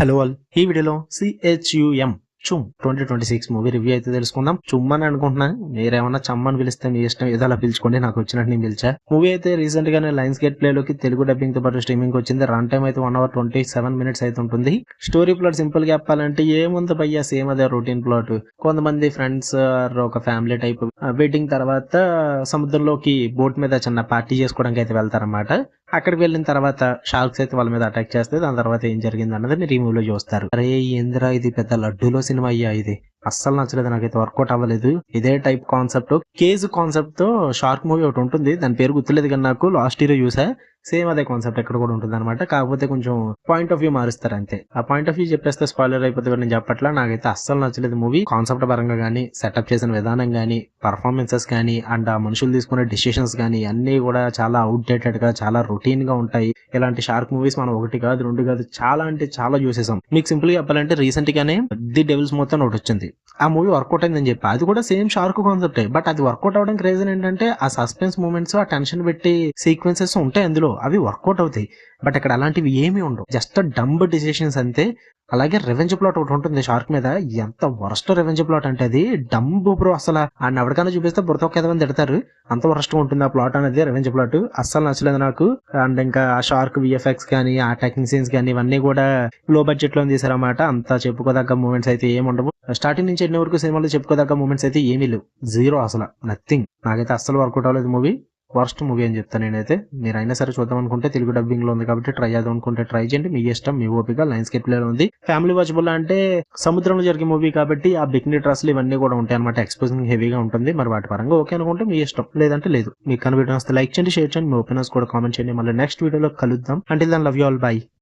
Hello all, ఈ వీడియోలో CHUM 2026 movie review అయితే తెలుసుకుందాం. చుమ్ అని అనుకుంటున్నా, మీరేమన్నా చమ్మని పిలిస్తే మీ ఇష్టం, ఏదో అలా పిలుచుకోండి. నాకు వచ్చినట్టు నేను పిలిచా. మూవీ అయితే రీసెంట్ గానే లయన్స్ గేట్ ప్లే లోకి తెలుగు డబ్బింగ్ తో పాటు స్ట్రీమింగ్ వచ్చింది. రన్ టైం అయితే 1 hour 27 minutes అయితే ఉంటుంది. స్టోరీ ప్లాట్ సింపుల్ గా చెప్పాలంటే ఏముంది భయ్యా, సేమ్ అదే రొటీన్ ప్లాట్. కొంతమంది ఫ్రెండ్స్ ఒక ఫ్యామిలీ టైప్ వెడ్డింగ్ తర్వాత సముద్రంలోకి బోట్ మీద చిన్న పార్టీ చేసుకోవడానికి అయితే వెళ్తారన్నమాట. అక్కడికి వెళ్ళిన తర్వాత షార్క్స్ అయితే వాళ్ళ మీద అటాక్ చేస్తే దాని తర్వాత ఏం జరిగింది అన్నది మీరు ఈ మూవీలో చూస్తారు. అరే ఏందిరా ఇది, పెద్ద లడ్డూలో సినిమా అయ్యా ఇది. అస్సలు నచ్చలేదు, నాకైతే వర్కౌట్ అవ్వలేదు. ఇదే టైప్ కాన్సెప్ట్, కేజ్ కాన్సెప్ట్ తో షార్క్ మూవీ ఒకటి ఉంటుంది, దాని పేరు గుర్తులేదు కానీ నాకు లాస్ట్ ఇయర్ చూసా. సేమ్ అదే కాన్సెప్ట్ ఎక్కడ కూడా ఉంటుంది అనమాట. కాకపోతే కొంచెం పాయింట్ ఆఫ్ వ్యూ మారుస్తారు అంతే. ఆ పాయింట్ ఆఫ్ వ్యూ చెప్పేస్తే స్పాయిలర్ అయిపోతుంది, నేను చెప్పట్లా. నాకైతే అస్సలు నచ్చలేదు మూవీ. కాన్సెప్ట్ పరంగా కానీ, సెటప్ చేసిన విధానం కానీ, పర్ఫార్మెన్సెస్ కానీ, అండ్ ఆ మనుషులు తీసుకునే డిసిషన్స్ కానీ అన్ని కూడా చాలా అవుట్డేటెడ్ గా, చాలా రొటీన్ గా ఉంటాయి. ఇలాంటి షార్క్ మూవీస్ మనం ఒకటి కాదు, రెండు కాదు, చాలా అంటే చాలా చూసేసాం. మీకు సింపుల్ గా చెప్పాలంటే రీసెంట్ గానే ది డెవిల్స్ మొత్తం ఒకటి వచ్చింది. ఆ మూవీ వర్కౌట్ అయిందని చెప్పి, అది కూడా సేమ్ షార్క్ కాన్సెప్టే. బట్ అది వర్కౌట్ అవడానికి రీజన్ ఏంటంటే ఆ సస్పెన్స్ మూమెంట్స్, ఆ టెన్షన్ పెట్టి సీక్వెన్సెస్ ఉంటాయి అందులో, అవి వర్కౌట్ అవుతాయి. బట్ ఇక్కడ అలాంటివి ఏమీ ఉండవు, జస్ట్ డంబ్ డిసిషన్స్ అంతే. అలాగే రెవెంజ్ ప్లాట్ ఒకటి ఉంటుంది షార్క్ మీద. ఎంత వరస్ట్ రెవెంజ్ ప్లాట్ అంటే అది డంబు బ్రో. అసలు ఆ ఎవరికైనా చూపిస్తే బురత ఒక మంది తిడతారు, అంత వరస్ట్ గా ఉంటుంది ఆ ప్లాట్ అనేది, రెవెంజ్ ప్లాట్. అస్సలు నచ్చలేదు నాకు. అండ్ ఇంకా ఆ షార్క్ విఎఫ్ఎక్స్ కానీ, ఆ అటాకింగ్ సీన్స్ కానీ ఇవన్నీ కూడా లో బడ్జెట్ లో తీసారన్నమాట. అంత చెప్పుకోదగ్గ మూమెంట్స్ అయితే ఏమి ఉండవు. స్టార్టింగ్ నుంచి ఎన్ని వరకు సినిమాలో చెప్పుకోదగ్గ మూమెంట్స్ అయితే ఏమీ లేవు, జీరో, అసలు నథింగ్. నాకైతే అస్సలు వర్కౌట్ అవ్వలేదు మూవీ. వర్స్ట్ మూవీ అని చెప్తాను నేనైతే. మీరు అయినా సరే చూద్దాం అనుకుంటే తెలుగు డబ్బింగ్ లో ఉంది కాబట్టి ట్రై చేద్దాం అనుకుంటే ట్రై చేయండి, మీ ఇష్టం, మీ ఓపిక. లయన్స్ గేట్ ప్లే లో ఉంది. ఫ్యామిలీ వాచబుల్ అంటే సముద్రంలో జరిగే మూవీ కాబట్టి ఆ బికినీ డ్రెస్లు ఇవన్నీ కూడా ఉంటాయి అనమాట. ఎక్స్పోజింగ్ హెవీగా ఉంటుంది. మరి వాటి పరంగా ఓకే అనుకుంటే మీ ఇష్టం, లేదంటే లేదు. మీకు కనుక వీడియో వస్తే లైక్ చేయండి, షేర్ చేయండి, మీ ఒపీనియన్స్ కూడా కామెంట్ చేయండి. మళ్ళీ నెక్స్ట్ వీడియోలో కలుద్దాం. అంటే దాని లవ్ యూ ఆల్, బై.